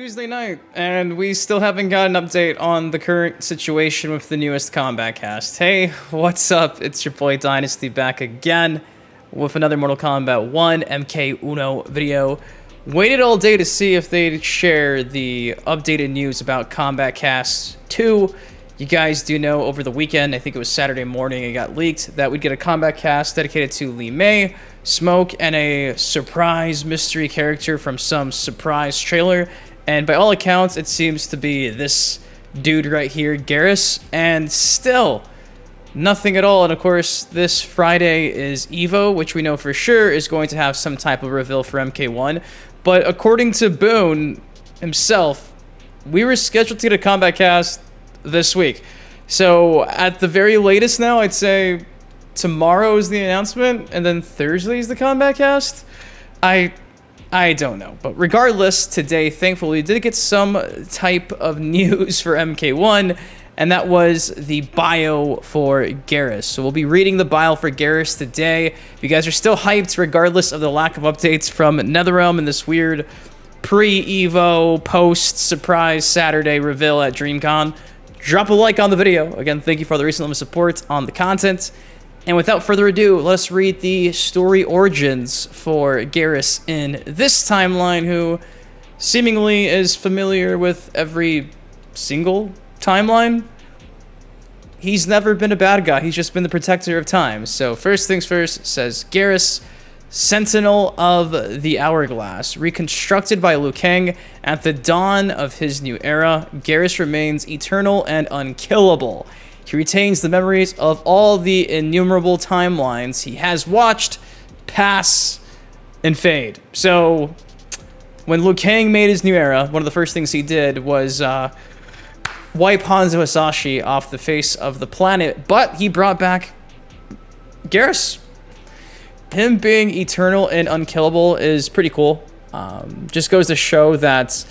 Tuesday night, and we still haven't got an update on the current situation with the newest combat cast. Hey, what's up? It's your boy Dynasty back again with another Mortal Kombat 1 MK Uno video. Waited all day to see if they'd share the updated news about Combat Cast 2. You guys do know over the weekend, I think it was Saturday morning, it got leaked that we'd get a combat cast dedicated to Li Mei, Smoke, and a surprise mystery character from some surprise trailer. And by all accounts, it seems to be this dude right here, Geras, and still nothing at all. And of course, this Friday is Evo, which we know for sure is going to have some type of reveal for MK1. But according to Boon himself, we were scheduled to get a combat cast this week. So at the very latest now, I'd say tomorrow is the announcement, and then Thursday is the combat cast. I don't know, but regardless, today, thankfully, we did get some type of news for MK1, and that was the bio for Geras. So we'll be reading the bio for Geras today. If you guys are still hyped, regardless of the lack of updates from NetherRealm and this weird pre-Evo, post-surprise Saturday reveal at DreamCon, drop a like on the video. Again, thank you for the recent limited support on the content. And without further ado, let's read the story origins for Geras in this timeline, who seemingly is familiar with every single timeline. He's never been a bad guy, he's just been the protector of time. So first things first, says Geras, Sentinel of the Hourglass. Reconstructed by Liu Kang at the dawn of his new era, Geras remains eternal and unkillable. He retains the memories of all the innumerable timelines he has watched pass and fade. So, when Liu Kang made his new era, one of the first things he did was wipe Hanzo Hasashi off the face of the planet, but he brought back Geras. Him being eternal and unkillable is pretty cool. Just goes to show that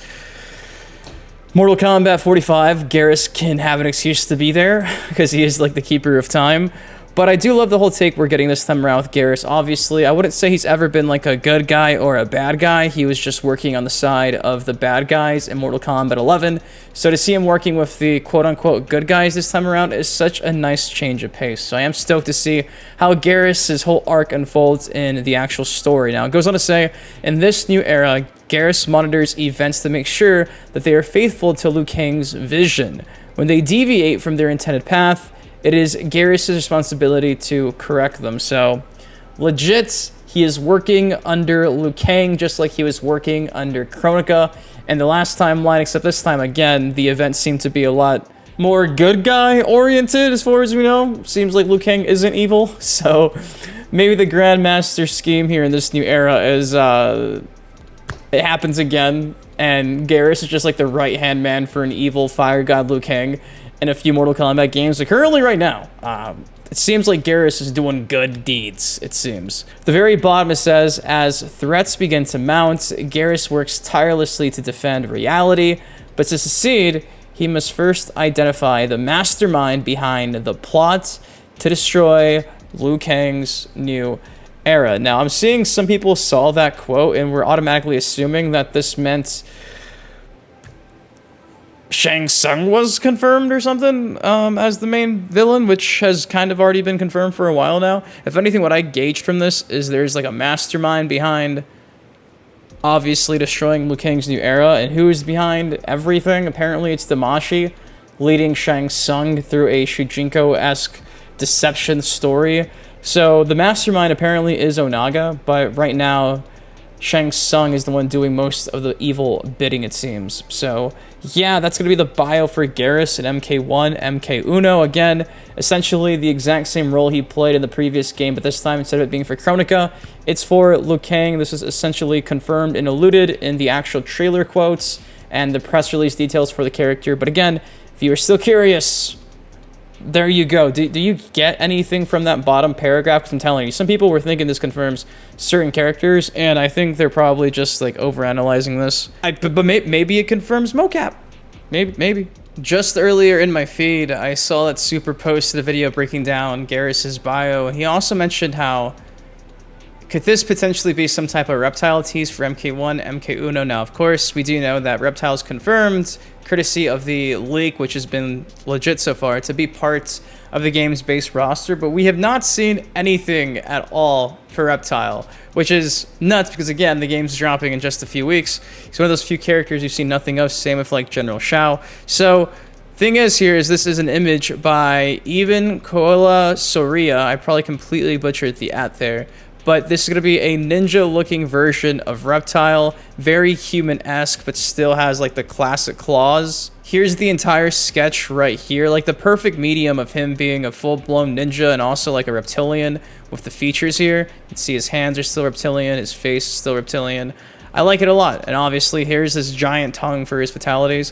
Mortal Kombat 45, Geras can have an excuse to be there because he is like the keeper of time. But I do love the whole take we're getting this time around with Geras. Obviously, I wouldn't say he's ever been like a good guy or a bad guy. He was just working on the side of the bad guys in Mortal Kombat 11. So to see him working with the quote-unquote good guys this time around is such a nice change of pace. So I am stoked to see how Geras' whole arc unfolds in the actual story. Now, it goes on to say, in this new era, Geras monitors events to make sure that they are faithful to Liu Kang's vision. When they deviate from their intended path, it is Geras' responsibility to correct them. So, legit, he is working under Liu Kang just like he was working under Kronika. And the last timeline, except this time, again, the events seem to be a lot more good guy oriented as far as we know. Seems like Liu Kang isn't evil. So, maybe the Grandmaster scheme here in this new era is, it happens again. And Geras is just like the right-hand man for an evil fire god Liu Kang in a few Mortal Kombat games. Like currently right now, it seems like Geras is doing good deeds, it seems. At the very bottom it says, as threats begin to mount, Geras works tirelessly to defend reality, but to succeed, he must first identify the mastermind behind the plot to destroy Liu Kang's new era. Now, I'm seeing some people saw that quote and were automatically assuming that this meant Shang Tsung was confirmed or something as the main villain, which has kind of already been confirmed for a while now. If anything, what I gauged from this is there's like a mastermind behind obviously destroying Liu Kang's new era, and who is behind everything? Apparently it's Damashi leading Shang Tsung through a Shujinko-esque deception story. So the mastermind apparently is Onaga, but right now Shang Tsung is the one doing most of the evil bidding, it seems. So yeah, that's going to be the bio for Geras in MK1, MK Uno. Again, essentially the exact same role he played in the previous game, but this time instead of it being for Kronika, it's for Liu Kang. This is essentially confirmed and alluded in the actual trailer quotes and the press release details for the character. But again, if you are still curious, there you go. Do you get anything from that bottom paragraph? Because I'm telling you, some people were thinking this confirms certain characters, and I think they're probably just like overanalyzing this. But maybe it confirms mocap. Maybe. Just earlier in my feed, I saw that Super posted a video breaking down Geras' bio, and he also mentioned how Could this potentially be some type of Reptile tease for MK1, MK1? Now, of course, we do know that Reptile's confirmed, courtesy of the leak, which has been legit so far, to be part of the game's base roster, but we have not seen anything at all for Reptile, which is nuts because, again, the game's dropping in just a few weeks. He's one of those few characters you've seen nothing of, same with, like, General Shao. So, thing is here is this is an image by Even Koala Soria. I probably completely butchered the @ there. But this is going to be a ninja-looking version of Reptile. Very human-esque, but still has, like, the classic claws. Here's the entire sketch right here. Like, the perfect medium of him being a full-blown ninja and also, like, a reptilian with the features here. You can see his hands are still reptilian. His face is still reptilian. I like it a lot. And obviously, here's this giant tongue for his fatalities.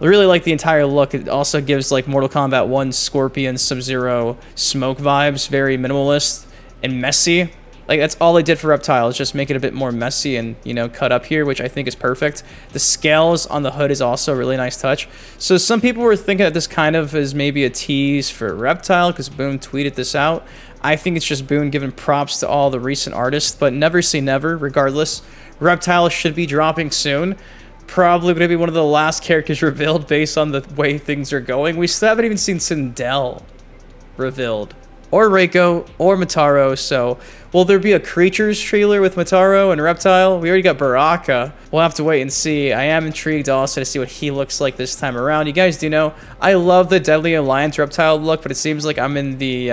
I really like the entire look. It also gives, like, Mortal Kombat 1 Scorpion Sub-Zero smoke vibes. Very minimalist and messy. Like, that's all they did for Reptile, is just make it a bit more messy and, you know, cut up here, which I think is perfect. The scales on the hood is also a really nice touch. So some people were thinking that this kind of is maybe a tease for Reptile, because Boon tweeted this out. I think it's just Boon giving props to all the recent artists, but never say never. Regardless, Reptile should be dropping soon. Probably going to be one of the last characters revealed based on the way things are going. We still haven't even seen Sindel revealed, or Reiko, or Mataro. So, will there be a Creatures trailer with Mataro and Reptile? We already got Baraka. We'll have to wait and see. I am intrigued also to see what he looks like this time around. You guys do know, I love the Deadly Alliance Reptile look, but it seems like I'm in the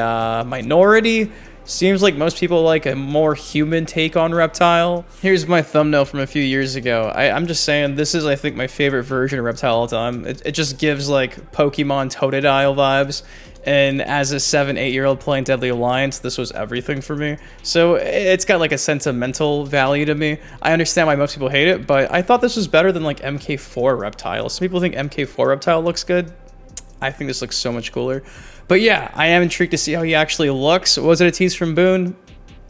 minority. Seems like most people like a more human take on Reptile. Here's my thumbnail from a few years ago. I'm just saying, this is, I think, my favorite version of Reptile all time. It just gives, like, Pokemon Totodile vibes. And as a 7-8-year-old playing Deadly Alliance, this was everything for me. So it's got, like, a sentimental value to me. I understand why most people hate it, but I thought this was better than, like, MK4 Reptile. Some people think MK4 Reptile looks good. I think this looks so much cooler. But yeah, I am intrigued to see how he actually looks. Was it a tease from Boon?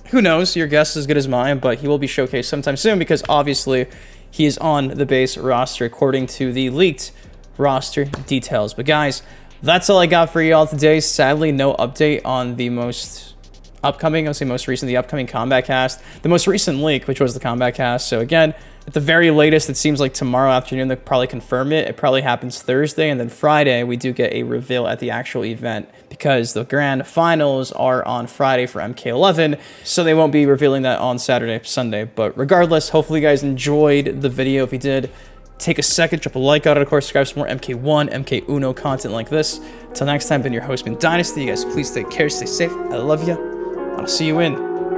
Who knows? Your guess is as good as mine, but he will be showcased sometime soon because obviously he is on the base roster according to the leaked roster details. But guys, that's all I got for y'all today. Sadly, no update on the most upcoming, I'll say most recent, the upcoming Combat Cast. The most recent leak, which was the Combat Cast. So again, at the very latest, it seems like tomorrow afternoon they'll probably confirm it. It probably happens Thursday, and then Friday we do get a reveal at the actual event because the grand finals are on Friday for MK11, so they won't be revealing that on Saturday, Sunday. But regardless, hopefully you guys enjoyed the video. If you did, take a second, drop a like on it. Of course, subscribe for more MK1, MK1 content like this. Until next time, been your host, Boon Dynasty. You guys please take care, stay safe. I love you. I'll see you in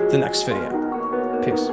the next video. Peace.